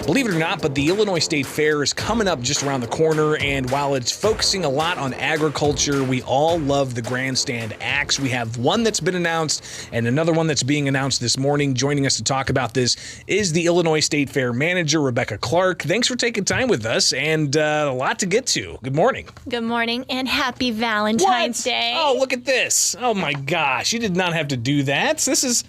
Believe it or not, but the Illinois State Fair is coming up just around the corner, and while it's focusing a lot on agriculture, we all love the Grandstand acts. We have one that's been announced and another one that's being announced this morning. Joining us to talk about this is the Illinois State Fair manager, Rebecca Clark. Thanks for taking time with us, and a lot to get to. Good morning. Good morning, and happy Valentine's Day. Oh, look at this. Oh, my gosh. You did not have to do that. This is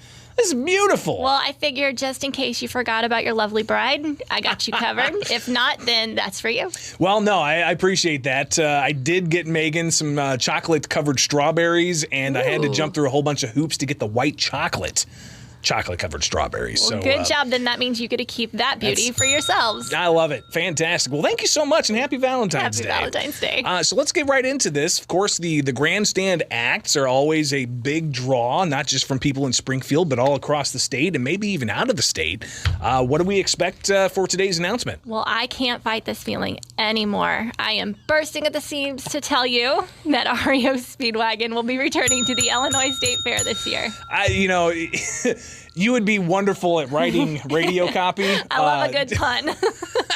beautiful. Well, I figured just in case you forgot about your lovely bride, I got you covered. If not, then that's for you. Well, no, I appreciate that. I did get Megan some chocolate-covered strawberries, and I had to jump through a whole bunch of hoops to get the white chocolate-covered strawberries. Well, good job. Then that means you get to keep that beauty for yourselves. I love it. Fantastic. Well, thank you so much, and happy Valentine's Day. Happy Valentine's Day. So let's get right into this. Of course, the Grandstand acts are always a big draw, not just from people in Springfield, but all across the state and maybe even out of the state. What do we expect for today's announcement? Well, I can't fight this feeling anymore. I am bursting at the seams to tell you that REO Speedwagon will be returning to the Illinois State Fair this year. You would be wonderful at writing radio copy. I love a good pun.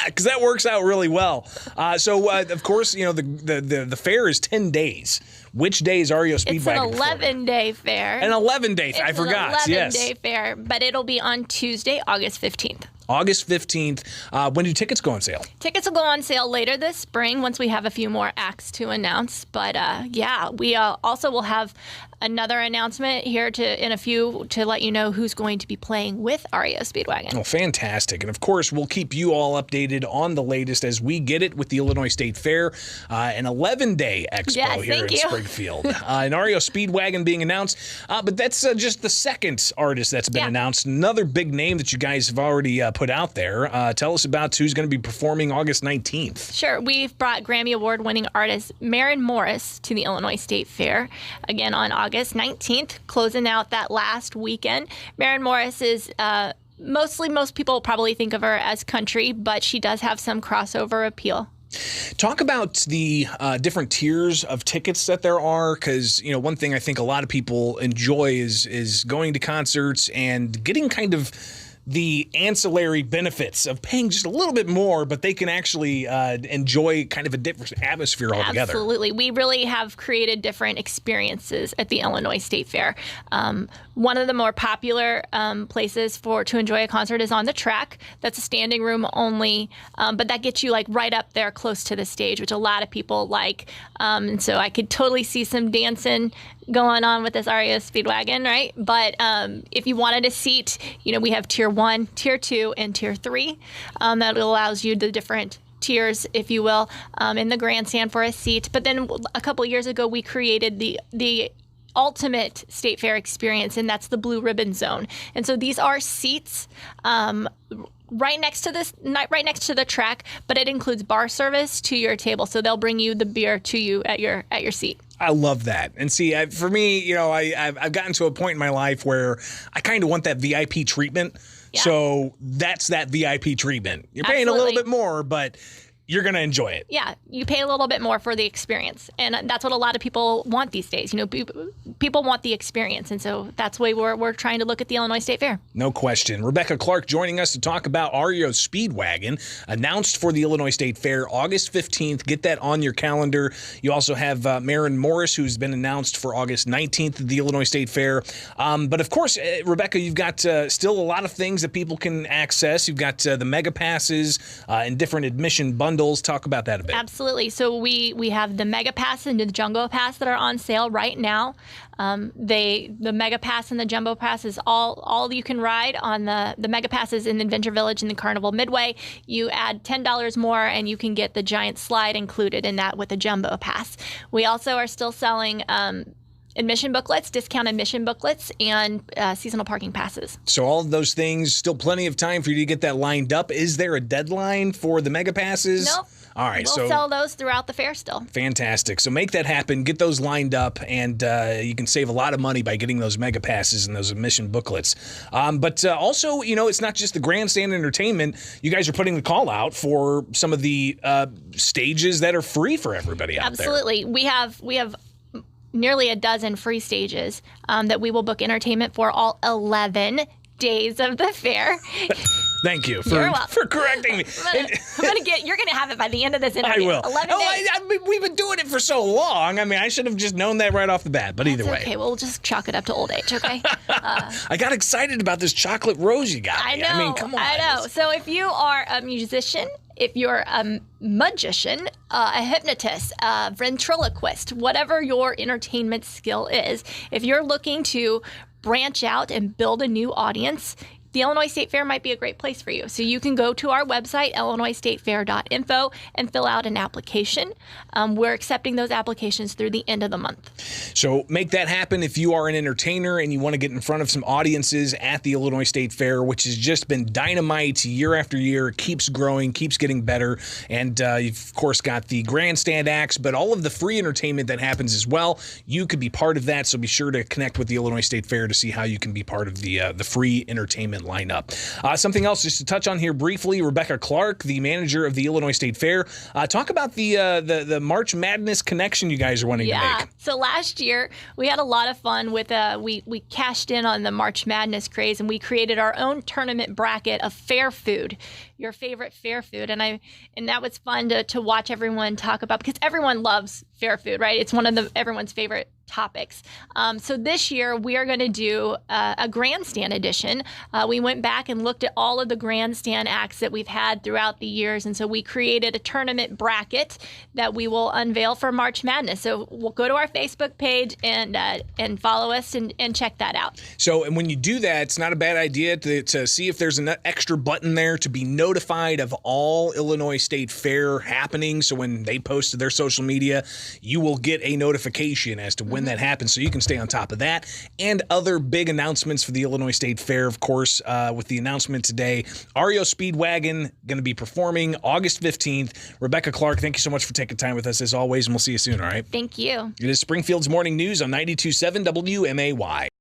Because that works out really well. Of course, the fair is 10 days. Which day is REO Speedwagon? It's an 11-day fair. An 11-day fair. I forgot. It's an 11-day fair, but it'll be on Tuesday, August 15th. August 15th. When do tickets go on sale? Tickets will go on sale later this spring once we have a few more acts to announce. But we also will have another announcement here in a few to let you know who's going to be playing with REO Speedwagon. Oh, fantastic. And of course, we'll keep you all updated on the latest as we get it with the Illinois State Fair, an 11-day expo here in Springfield. An REO Speedwagon being announced. But that's just the second artist that's been announced. Another big name that you guys have already put out there. Tell us about who's going to be performing August 19th. Sure. We've brought Grammy Award-winning artist Maren Morris to the Illinois State Fair again on August 19th, closing out that last weekend. Maren Morris is most people probably think of her as country, but she does have some crossover appeal. Talk about the different tiers of tickets that there are, because one thing I think a lot of people enjoy is going to concerts and getting kind of the ancillary benefits of paying just a little bit more, but they can actually enjoy kind of a different atmosphere altogether. Absolutely. We really have created different experiences at the Illinois State Fair. One of the more popular places to enjoy a concert is on the track. That's a standing room only, but that gets you right up there close to the stage, which a lot of people like. And so I could totally see some dancing going on with this REO Speedwagon, right? But if you wanted a seat, we have Tier 1, Tier 2, and Tier 3. That allows you the different tiers, if you will, in the grandstand for a seat. But then a couple of years ago, we created the ultimate state fair experience, and that's the Blue Ribbon Zone. And so these are seats right next to the track, but it includes bar service to your table. So they'll bring you the beer to you at your seat. I love that. And see, for me, I've gotten to a point in my life where I kind of want that VIP treatment. Yeah. So that's that VIP treatment. You're paying a little bit more, but you're going to enjoy it. Yeah, you pay a little bit more for the experience. And that's what a lot of people want these days. People want the experience. And so that's why we're trying to look at the Illinois State Fair. No question. Rebecca Clark joining us to talk about REO Speedwagon, announced for the Illinois State Fair August 15th. Get that on your calendar. You also have Maren Morris, who's been announced for August 19th at the Illinois State Fair. But of course, Rebecca, you've got still a lot of things that people can access. You've got the mega passes and different admission bundles. Talk about that a bit. Absolutely. So we have the Mega Pass and the Jumbo Pass that are on sale right now. The Mega Pass and the Jumbo Pass is all you can ride on the Mega Pass is in Adventure Village and the Carnival Midway. You add $10 more and you can get the giant slide included in that with the Jumbo Pass. We also are still selling admission booklets, discount admission booklets, and seasonal parking passes. So all of those things, still plenty of time for you to get that lined up. Is there a deadline for the mega passes? Nope. All right, we'll sell those throughout the fair still. Fantastic. So make that happen. Get those lined up, and you can save a lot of money by getting those mega passes and those admission booklets. But also, it's not just the Grandstand Entertainment. You guys are putting the call out for some of the stages that are free for everybody out there. Absolutely. We have nearly a dozen free stages that we will book entertainment for, all 11 days of the fair. Thank you You're for correcting me. You're gonna have it by the end of this interview. I will. 11 days. I mean, we've been doing it for so long. I mean, I should have just known that right off the bat. But either way. Okay, we'll just chalk it up to old age, okay? I got excited about this chocolate rose you got me. I know. I mean, come on. I know. So if you are a musician, if you're a magician, a hypnotist, a ventriloquist, whatever your entertainment skill is, if you're looking to branch out and build a new audience, the Illinois State Fair might be a great place for you. So you can go to our website, illinoisstatefair.info, and fill out an application. We're accepting those applications through the end of the month. So make that happen if you are an entertainer and you want to get in front of some audiences at the Illinois State Fair, which has just been dynamite year after year. It keeps growing, keeps getting better. And you've, of course, got the Grandstand acts, but all of the free entertainment that happens as well. You could be part of that, so be sure to connect with the Illinois State Fair to see how you can be part of the free entertainment lineup. Something else just to touch on here briefly, Rebecca Clark, the manager of the Illinois State Fair. Talk about the March Madness connection you guys are wanting to make. So last year we had a lot of fun with we cashed in on the March Madness craze, and we created our own tournament bracket of fair food, your favorite fair food, and that was fun to watch everyone talk about, because everyone loves fair food, right? It's one of everyone's favorite topics. So this year we are going to do a Grandstand edition. We went back and looked at all of the Grandstand acts that we've had throughout the years, and so we created a tournament bracket that we will unveil for March Madness. So we'll go to our Facebook page and follow us and check that out. So, and when you do that, it's not a bad idea to see if there's an extra button there to be notified of all Illinois State Fair happening. So when they post to their social media, you will get a notification as to when that happens, so you can stay on top of that and other big announcements for the Illinois State Fair. Of course, with the announcement today, REO Speedwagon going to be performing August 15th. Rebecca Clark, thank you so much for taking time with us as always, and we'll see you soon, all right? Thank you. It is Springfield's Morning News on 92.7 WMAY.